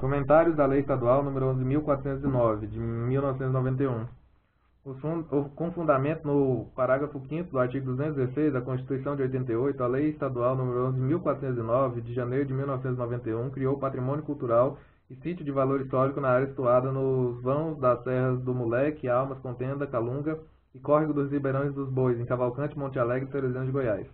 Comentários da Lei Estadual nº 11.409, de 1991. Com fundamento no parágrafo 5º do artigo 216 da Constituição de 88, a Lei Estadual nº 11.409, de janeiro de 1991, criou o patrimônio cultural e sítio de valor histórico na área situada nos vãos das serras do Moleque, Almas, Contenda, Calunga e Córrego dos Ribeirões dos Bois, em Cavalcante, Monte Alegre e Teresina de Goiás.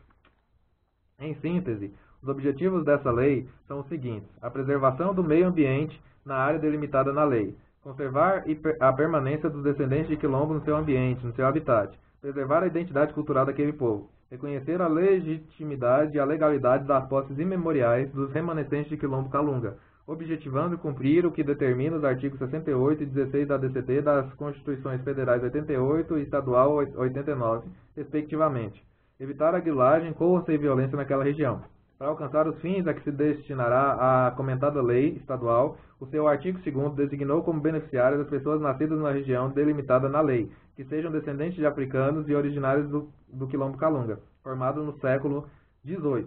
Em síntese, os objetivos dessa lei são os seguintes: a preservação do meio ambiente na área delimitada na lei, conservar a permanência dos descendentes de quilombo no seu ambiente, no seu habitat, preservar a identidade cultural daquele povo, reconhecer a legitimidade e a legalidade das posses imemoriais dos remanescentes de quilombo Calunga, objetivando cumprir o que determina os artigos 68 e 16 da DCT das Constituições Federais 88 e Estadual 89, respectivamente. Evitar a grilagem com ou sem violência naquela região. Para alcançar os fins a que se destinará a comentada lei estadual, o seu artigo 2º designou como beneficiárias as pessoas nascidas na região delimitada na lei, que sejam descendentes de africanos e originários do quilombo Calunga, formado no século XVIII.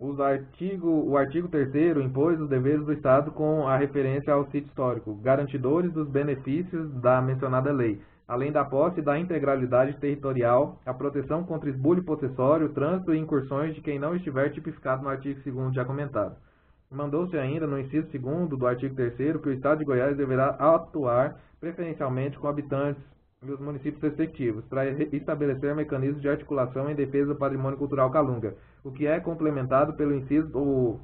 O artigo 3º impôs os deveres do Estado com a referência ao sítio histórico, garantidores dos benefícios da mencionada lei, além da posse e da integralidade territorial, a proteção contra esbulho possessório, trânsito e incursões de quem não estiver tipificado no artigo 2º já comentado. Mandou-se ainda, no inciso 2º do artigo 3º, que o Estado de Goiás deverá atuar preferencialmente com habitantes dos municípios respectivos, para estabelecer mecanismos de articulação em defesa do patrimônio cultural Calunga, o que é complementado pelo inciso do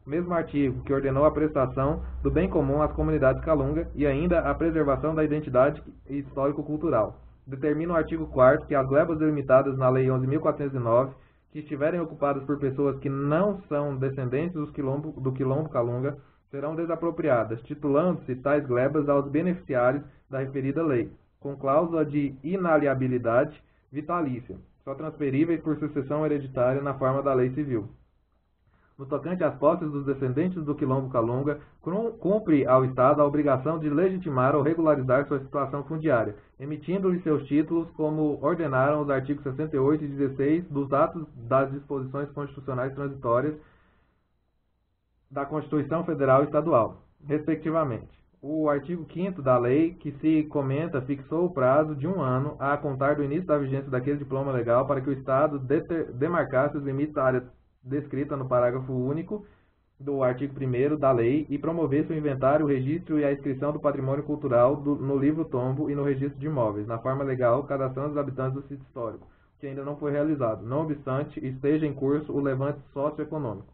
mesmo artigo, que ordenou a prestação do bem comum às comunidades Calunga e ainda a preservação da identidade histórico-cultural. Determina o artigo 4º que as glebas delimitadas na Lei 11.409, que estiverem ocupadas por pessoas que não são descendentes do quilombo Calunga, serão desapropriadas, titulando-se tais glebas aos beneficiários da referida lei, com cláusula de inaliabilidade vitalícia, só transferíveis por sucessão hereditária na forma da lei civil. No tocante às posses dos descendentes do quilombo Calunga, cumpre ao Estado a obrigação de legitimar ou regularizar sua situação fundiária, emitindo-lhe seus títulos como ordenaram os artigos 68 e 16 dos atos das disposições constitucionais transitórias da Constituição Federal e Estadual, respectivamente. O artigo 5º da lei, que se comenta, fixou o prazo de 1 ano a contar do início da vigência daquele diploma legal para que o Estado demarcasse os limites da área descrita no parágrafo único do artigo 1º da lei e promovesse o inventário, o registro e a inscrição do patrimônio cultural no livro tombo e no registro de imóveis, na forma legal, cadastrando os habitantes do sítio histórico, que ainda não foi realizado, não obstante esteja em curso o levante socioeconômico.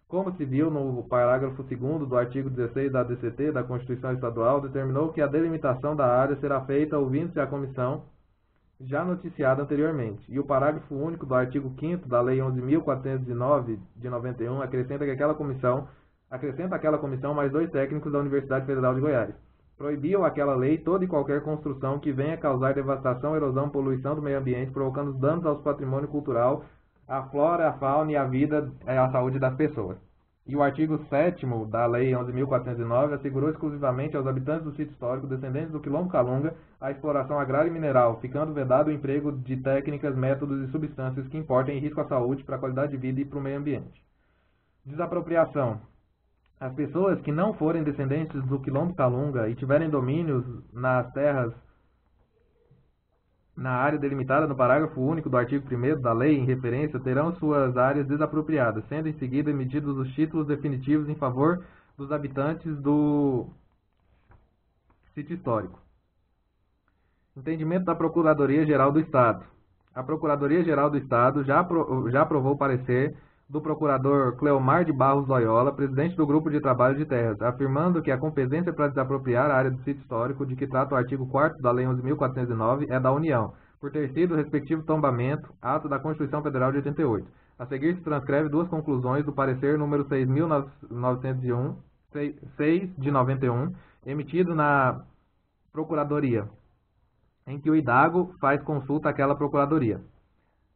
Como se viu no parágrafo 2º do artigo 16 da DCT da Constituição Estadual, determinou que a delimitação da área será feita ouvindo-se a comissão já noticiada anteriormente, e o parágrafo único do artigo 5º da Lei 11.409, de 91, acrescenta àquela comissão mais 2 técnicos da Universidade Federal de Goiás. Proibiu aquela lei toda e qualquer construção que venha causar devastação, erosão, poluição do meio ambiente, provocando danos ao patrimônio cultural, à flora, à fauna e à vida e à saúde das pessoas. E o artigo 7º da Lei 11.409 assegurou exclusivamente aos habitantes do sítio histórico, descendentes do quilombo Calunga, a exploração agrária e mineral, ficando vedado o emprego de técnicas, métodos e substâncias que importem risco à saúde, para a qualidade de vida e para o meio ambiente. Desapropriação. As pessoas que não forem descendentes do quilombo Calunga e tiverem domínios nas terras na área delimitada no parágrafo único do artigo 1º da lei em referência, terão suas áreas desapropriadas, sendo em seguida emitidos os títulos definitivos em favor dos habitantes do sítio histórico. Entendimento da Procuradoria-Geral do Estado. A Procuradoria-Geral do Estado já aprovou o parecer do procurador Cleomar de Barros Loyola, presidente do Grupo de Trabalho de Terras, afirmando que a competência para desapropriar a área do sítio histórico de que trata o artigo 4º da Lei 11.409 é da União, por ter sido o respectivo tombamento, ato da Constituição Federal de 88. A seguir se transcreve 2 conclusões do parecer número 6.901, 6 de 91, emitido na Procuradoria, em que o IDAGO faz consulta àquela Procuradoria.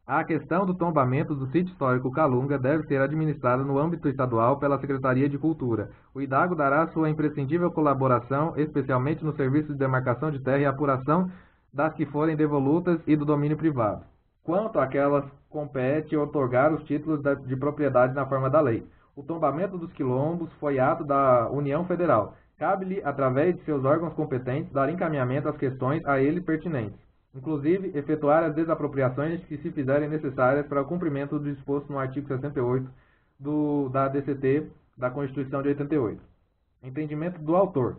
A questão do tombamento do sítio histórico Calunga deve ser administrada no âmbito estadual pela Secretaria de Cultura. O IDAGO dará sua imprescindível colaboração, especialmente no serviço de demarcação de terra e apuração das que forem devolutas e do domínio privado. Quanto àquelas compete outorgar os títulos de propriedade na forma da lei. O tombamento dos quilombos foi ato da União Federal. Cabe-lhe, através de seus órgãos competentes, dar encaminhamento às questões a ele pertinentes, inclusive efetuar as desapropriações que se fizerem necessárias para o cumprimento do disposto no artigo 68 da DCT da Constituição de 88. Entendimento do autor.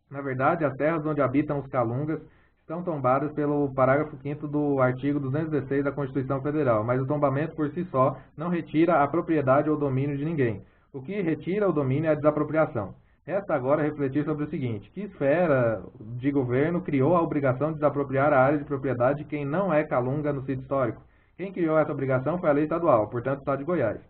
Na verdade, as terras onde habitam os calungas estão tombadas pelo parágrafo 5º do artigo 216 da Constituição Federal, mas o tombamento por si só não retira a propriedade ou domínio de ninguém. O que retira o domínio é a desapropriação. Resta agora refletir sobre o seguinte: que esfera de governo criou a obrigação de desapropriar a área de propriedade de quem não é calunga no sítio histórico? Quem criou essa obrigação foi a lei estadual, portanto, o Estado de Goiás.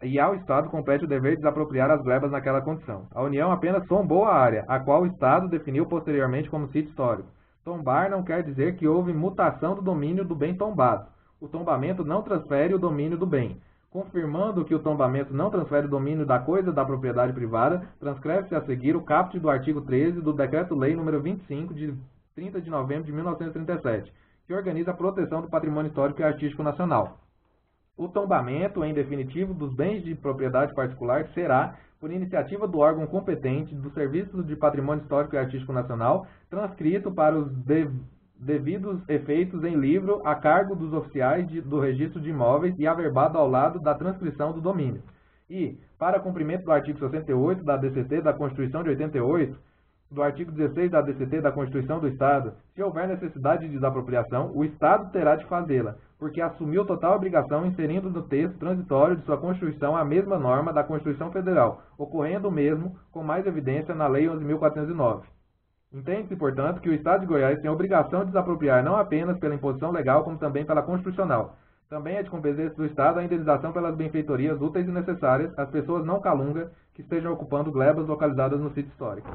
E ao Estado compete o dever de desapropriar as glebas naquela condição. A União apenas tombou a área, a qual o Estado definiu posteriormente como sítio histórico. Tombar não quer dizer que houve mutação do domínio do bem tombado. O tombamento não transfere o domínio do bem. Confirmando que o tombamento não transfere o domínio da coisa da propriedade privada, transcreve-se a seguir o caput do artigo 13 do Decreto-Lei nº 25, de 30 de novembro de 1937, que organiza a proteção do patrimônio histórico e artístico nacional. O tombamento, em definitivo, dos bens de propriedade particular será, por iniciativa do órgão competente do Serviço de Patrimônio Histórico e Artístico Nacional, transcrito para os devidos efeitos em livro a cargo dos oficiais do registro de imóveis e averbado ao lado da transcrição do domínio. E, para cumprimento do artigo 68 da DCT da Constituição de 88, do artigo 16 da DCT da Constituição do Estado, se houver necessidade de desapropriação, o Estado terá de fazê-la, porque assumiu total obrigação inserindo no texto transitório de sua Constituição a mesma norma da Constituição Federal, ocorrendo o mesmo com mais evidência na Lei 11.409. Entende-se, portanto, que o Estado de Goiás tem a obrigação de desapropriar não apenas pela imposição legal, como também pela constitucional. Também é de competência do Estado a indenização pelas benfeitorias úteis e necessárias às pessoas não calungas que estejam ocupando glebas localizadas no sítio histórico.